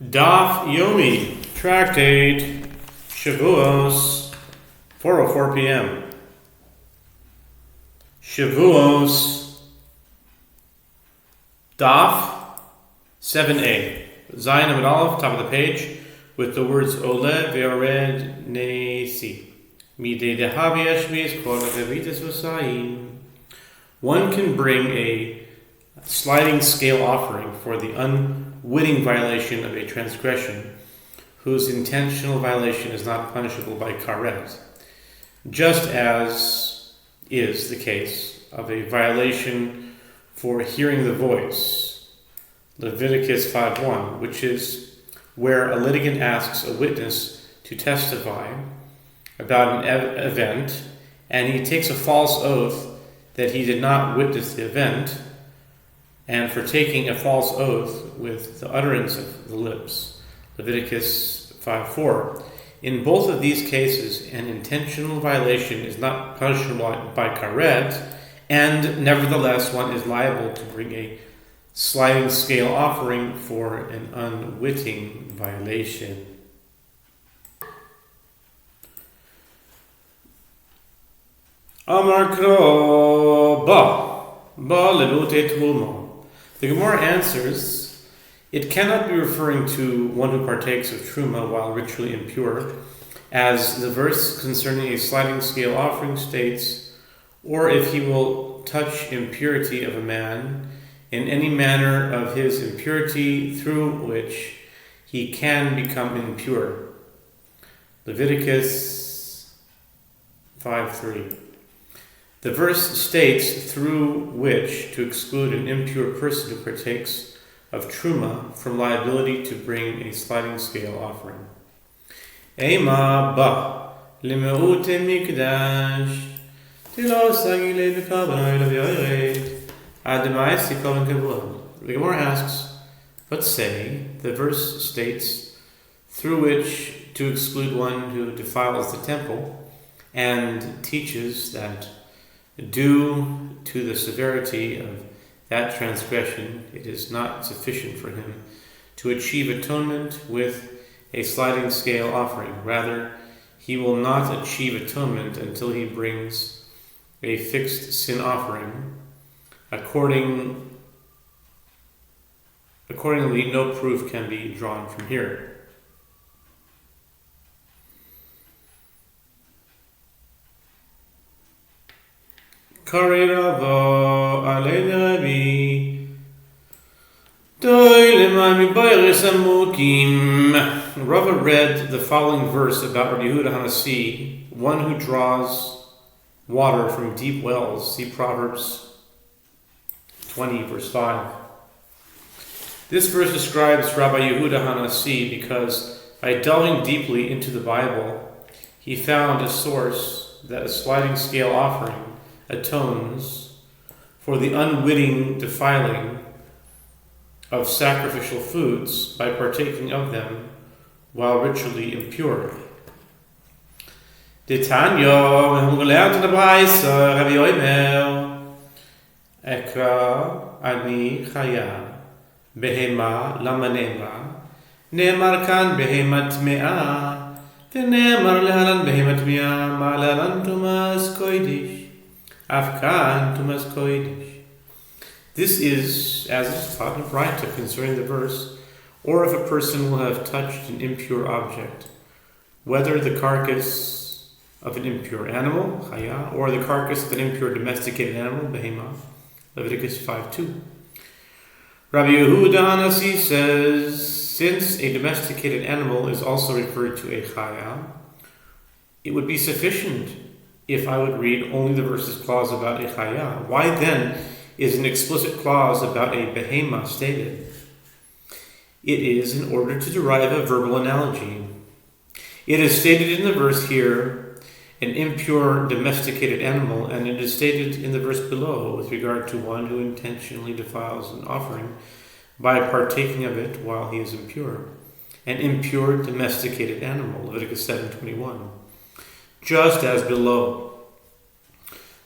Daf Yomi, Tractate, Shevuos, 4:04 p.m. Shevuos, Daf 7a, Zayin Amud Aleph, top of the page, with the words Ole ve'ored nesi. Midei dehavi eshmiz kol hagevitas v'sayin. One can bring a sliding scale offering for the unwitting violation of a transgression, whose intentional violation is not punishable by karet, just as is the case of a violation for hearing the voice, Leviticus 5:1, which is where a litigant asks a witness to testify about an event, and he takes a false oath that he did not witness the event, and for taking a false oath with the utterance of the lips, Leviticus 5:4. In both of these cases, an intentional violation is not punishable by karet, and nevertheless one is liable to bring a sliding scale offering for an unwitting violation. Amar kro ba lelute truma. The Gemara answers, it cannot be referring to one who partakes of truma while ritually impure, as the verse concerning a sliding scale offering states, or if he will touch impurity of a man in any manner of his impurity through which he can become impure. Leviticus 5:3. The verse states through which to exclude an impure person who partakes of truma from liability to bring a sliding scale offering. Ema ba limeute mikdash tilo sagile b'kavanai l'v'yored ademai sikol kavod. The Gemara asks, but say the verse states through which to exclude one who defiles the temple, and teaches that due to the severity of that transgression, it is not sufficient for him to achieve atonement with a sliding scale offering. Rather, he will not achieve atonement until he brings a fixed sin offering. Accordingly, no proof can be drawn from here. Rava read the following verse about Rabbi Yehuda Hanasi, one who draws water from deep wells. See Proverbs 20, verse 5. This verse describes Rabbi Yehuda Hanasi because by delving deeply into the Bible, he found a source that a sliding scale offering atones for the unwitting defiling of sacrificial foods by partaking of them while ritually impure. Detanyo, we have learned in the Brayso, Rabbi Omer, Ekra ani chaya, behema lamanema, ne'emar kan behema tme'a, ve'ne'emar lehalan behema tme'a, ma'alalan tumas koidish. Afkan tumas koidish. This is, as is taught in Braita concerning the verse, or if a person will have touched an impure object, whether the carcass of an impure animal, chaya, or the carcass of an impure domesticated animal, behema, Leviticus 5:2. Rabbi Yehuda Hanasi says, since a domesticated animal is also referred to a chaya, it would be sufficient if I would read only the verse's clause about a chaya. Why then is an explicit clause about a behema stated? It is in order to derive a verbal analogy. It is stated in the verse here, an impure domesticated animal, and it is stated in the verse below with regard to one who intentionally defiles an offering by partaking of it while he is impure. An impure domesticated animal, Leviticus 7:21. Just as below,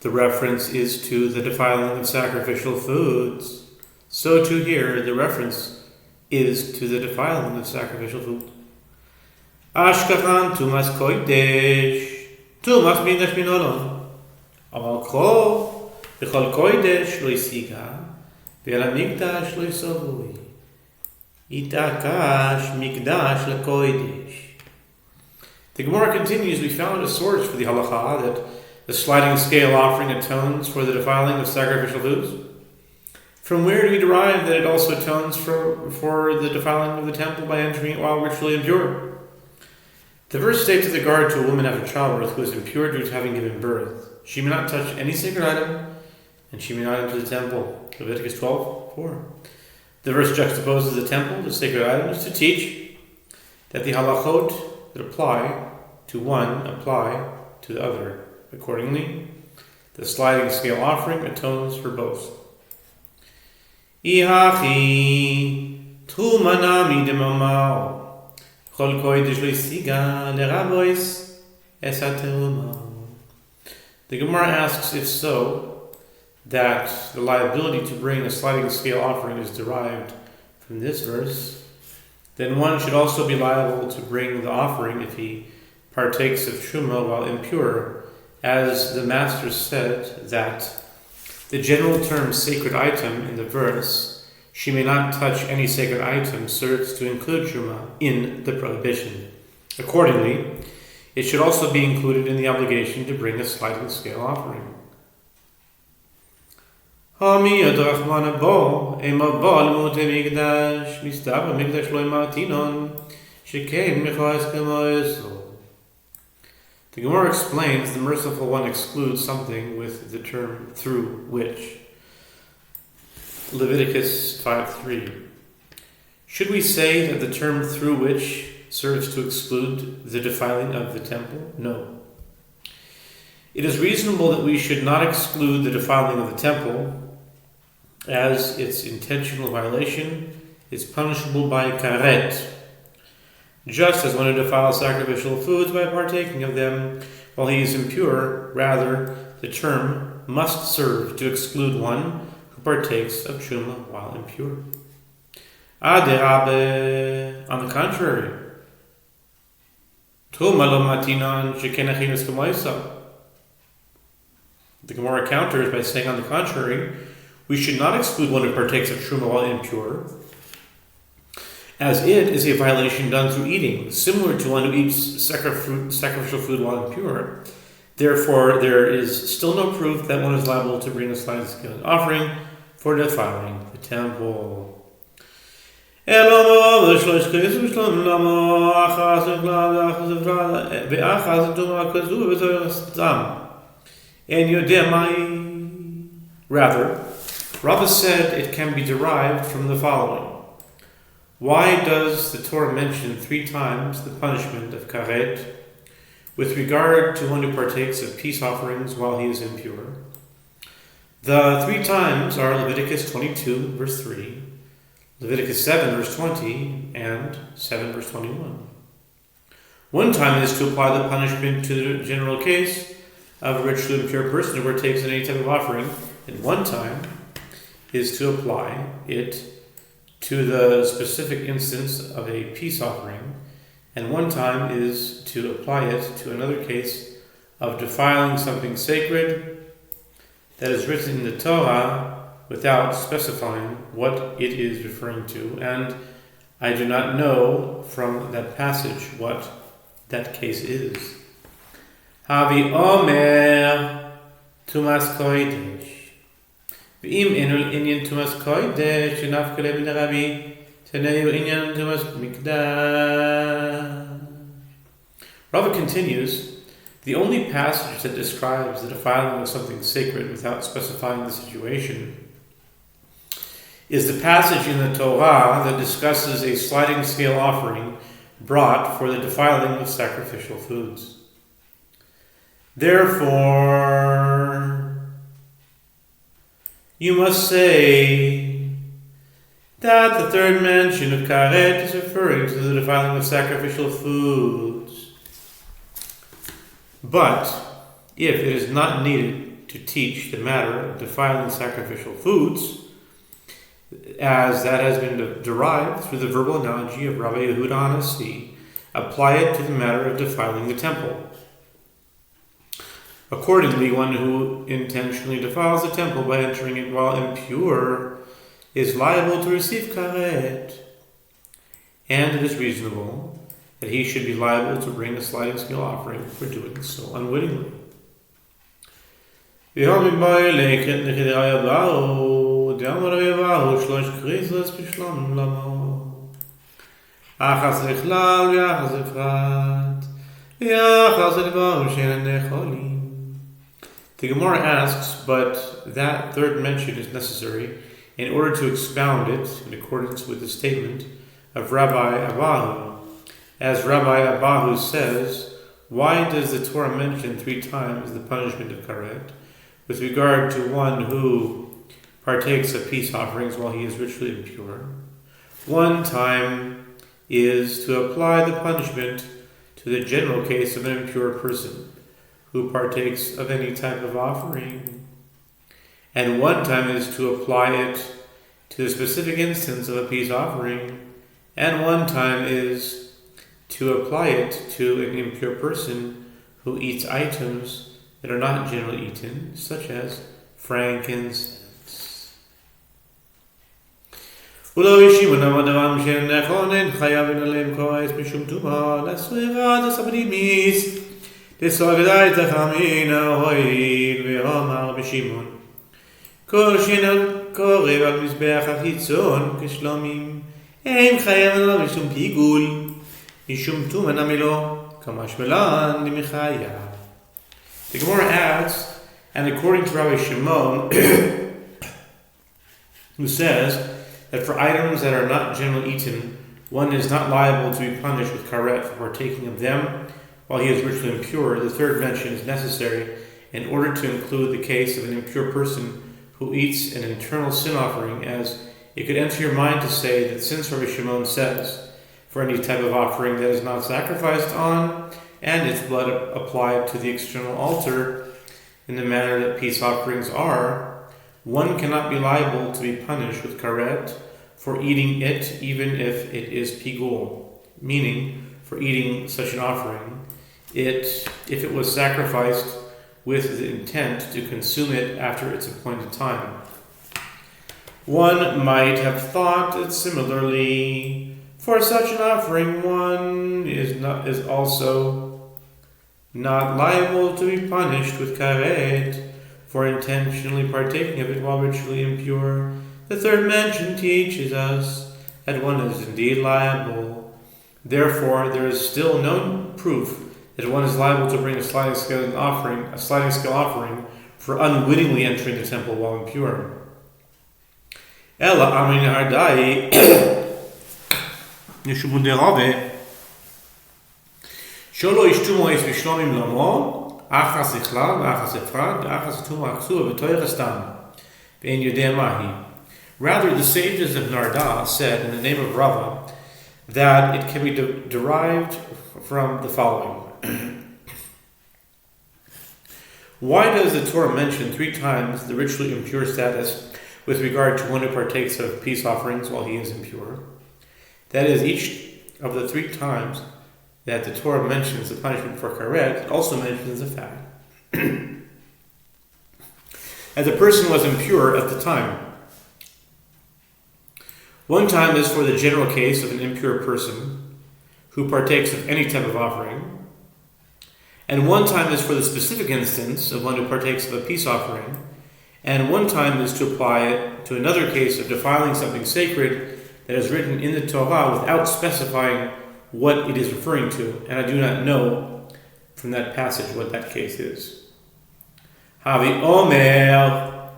the reference is to the defiling of sacrificial foods, so too here the reference is to the defiling of sacrificial food. Ashkachan tumas kodesh, tumas mikdash minolon. Aval kol, b'chol kodesh lo yisiga, v'el mikdash lo yisovui. Itakash mikdash lekodesh. The Gemara continues, we found a source for the halacha that the sliding scale offering atones for the defiling of sacrificial foods. From where do we derive that it also atones for the defiling of the temple by entering it while ritually impure? The verse states with regard to a woman after childbirth who is impure due to having given birth, she may not touch any sacred item, and she may not enter the temple. Leviticus 12:4. The verse juxtaposes the temple, the sacred items, to teach that the halachot that apply to one apply to the other. Accordingly, the sliding scale offering atones for both. Ihachi tumanami demamao chol kodesh leisiga lerabois esaterumao. The Gemara asks if so, that the liability to bring a sliding scale offering is derived from this verse, then one should also be liable to bring the offering if he partakes of truma while impure, as the Master said that the general term sacred item in the verse, she may not touch any sacred item, serves to include truma in the prohibition. Accordingly, it should also be included in the obligation to bring a sliding scale offering. The Gemara explains the merciful one excludes something with the term through which. Leviticus 5:3. Should we say that the term through which serves to exclude the defiling of the temple? No. It is reasonable that we should not exclude the defiling of the temple, as its intentional violation is punishable by karet, just as one who defiles sacrificial foods by partaking of them while he is impure. Rather, the term must serve to exclude one who partakes of truma while impure. Aderabe, on the contrary, truma lo matinan shekenachinus k'moisa. The Gemara counters by saying, on the contrary, we should not exclude one who partakes of truma while impure, as it is a violation done through eating, similar to one who eats sacrificial food while impure. Therefore, there is still no proof that one is liable to bring a sliding scale offering for defiling the temple. Rather, Rava said it can be derived from the following. Why does the Torah mention 3 times the punishment of karet with regard to one who partakes of peace offerings while he is impure? The 3 times are Leviticus 22, verse 3, Leviticus 7, verse 20, and 7, verse 21. One time is to apply the punishment to the general case of a ritually impure person who partakes in any type of offering, and one time is to apply it to the specific instance of a peace offering, and one time is to apply it to another case of defiling something sacred that is written in the Torah without specifying what it is referring to, and I do not know from that passage what that case is. Havi Omer Tumas Kodesh. V'im enul inyan Tumas Kodesh shenafkele bin Rabbi Taneu inyan Tumas Mikdash. Rava continues, the only passage that describes the defiling of something sacred without specifying the situation is the passage in the Torah that discusses a sliding scale offering brought for the defiling of sacrificial foods. Therefore, you must say that the third mention of karet is referring to the defiling of sacrificial foods. But if it is not needed to teach the matter of defiling sacrificial foods, as that has been derived through the verbal analogy of Rabbi Yehuda Hanasi, apply it to the matter of defiling the temple. Accordingly, one who intentionally defiles the temple by entering it while impure is liable to receive karet, and it is reasonable that he should be liable to bring a sliding scale offering for doing so unwittingly. The Gemara asks, but that third mention is necessary in order to expound it in accordance with the statement of Rabbi Abahu. As Rabbi Abahu says, why does the Torah mention 3 times the punishment of karet with regard to one who partakes of peace offerings while he is ritually impure? One time is to apply the punishment to the general case of an impure person who partakes of any type of offering, and one time is to apply it to the specific instance of a peace offering, and one time is to apply it to an impure person who eats items that are not generally eaten, such as frankincense. כל קורב על מזבח החיצון כשלומים אין חייב לו משום פיגול משום תומן המילו כמשמלן דמחיה. The Gemara adds, and according to Rabbi Shimon, who says that for items that are not generally eaten, one is not liable to be punished with karet for partaking of them while he is ritually impure. The third mention is necessary in order to include the case of an impure person who eats an internal sin offering, as it could enter your mind to say that since Rabbi Shimon says, for any type of offering that is not sacrificed on, and its blood applied to the external altar in the manner that peace offerings are, one cannot be liable to be punished with karet for eating it, even if it is pigul, meaning for eating such an offering, if it was sacrificed with the intent to consume it after its appointed time. One might have thought that similarly, for such an offering, one is also not liable to be punished with karet for intentionally partaking of it while ritually impure. The third mention teaches us that one is indeed liable. Therefore, there is still no proof that one is liable to bring a sliding scale offering for unwittingly entering the temple while impure. Ella amin hardai nishubun derave sholo ishtumo es vishlomim lamo achas ichla v'achas efrad v'achas tuma aksuva v'toyrestam v'en yodeh mahi. Rather, the sages of Narda said in the name of Rava that it can be derived from the following. Why does the Torah mention 3 times the ritually impure status with regard to one who partakes of peace offerings while he is impure? That is, each of the 3 times that the Torah mentions the punishment for karet, it also mentions the fact that the person was impure at the time. One time is for the general case of an impure person who partakes of any type of offering, and one time is for the specific instance of one who partakes of a peace offering, and one time is to apply it to another case of defiling something sacred that is written in the Torah without specifying what it is referring to, and I do not know from that passage what that case is. Havi Omer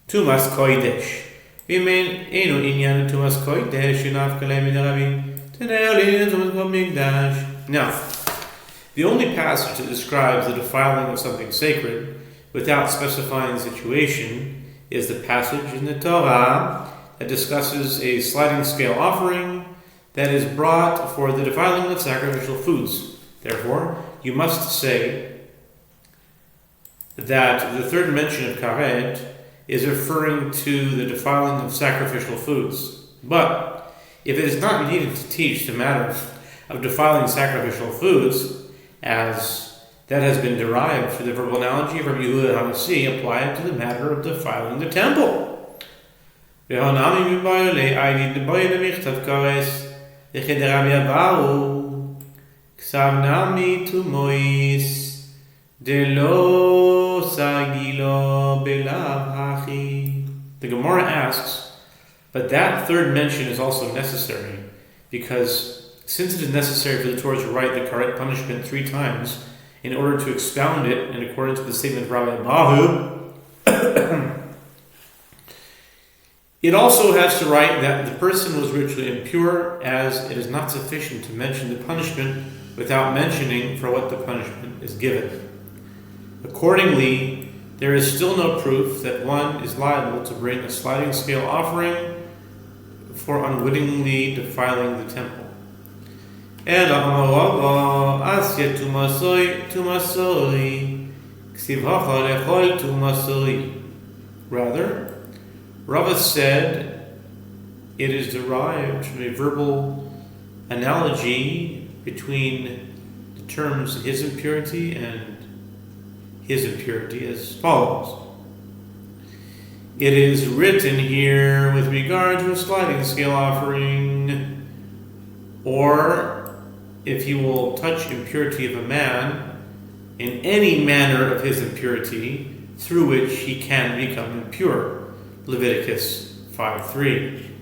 Tumas Koidesh. V'mein enu inyan Tumas Koidesh yunaf kalei midarabi tenei olin Tumas Komigdash. Now, the only passage that describes the defiling of something sacred without specifying the situation is the passage in the Torah that discusses a sliding scale offering that is brought for the defiling of sacrificial foods. Therefore, you must say that the third mention of karet is referring to the defiling of sacrificial foods. But if it is not needed to teach the matter of defiling sacrificial foods, as that has been derived from the verbal analogy from Yehoshua HaNasi, apply it to the matter of defiling the temple. The Gemara asks, but that third mention is also necessary, because since it is necessary for the Torah to write the correct punishment 3 times in order to expound it in accordance with the statement of Rabbi Abahu, it also has to write that the person was ritually impure, as it is not sufficient to mention the punishment without mentioning for what the punishment is given. Accordingly, there is still no proof that one is liable to bring a sliding scale offering for unwittingly defiling the temple. Rather, Rava said it is derived from a verbal analogy between the terms his impurity and his impurity as follows. It is written here with regard to a sliding scale offering, or if he will touch impurity of a man in any manner of his impurity through which he can become impure. Leviticus 5:3.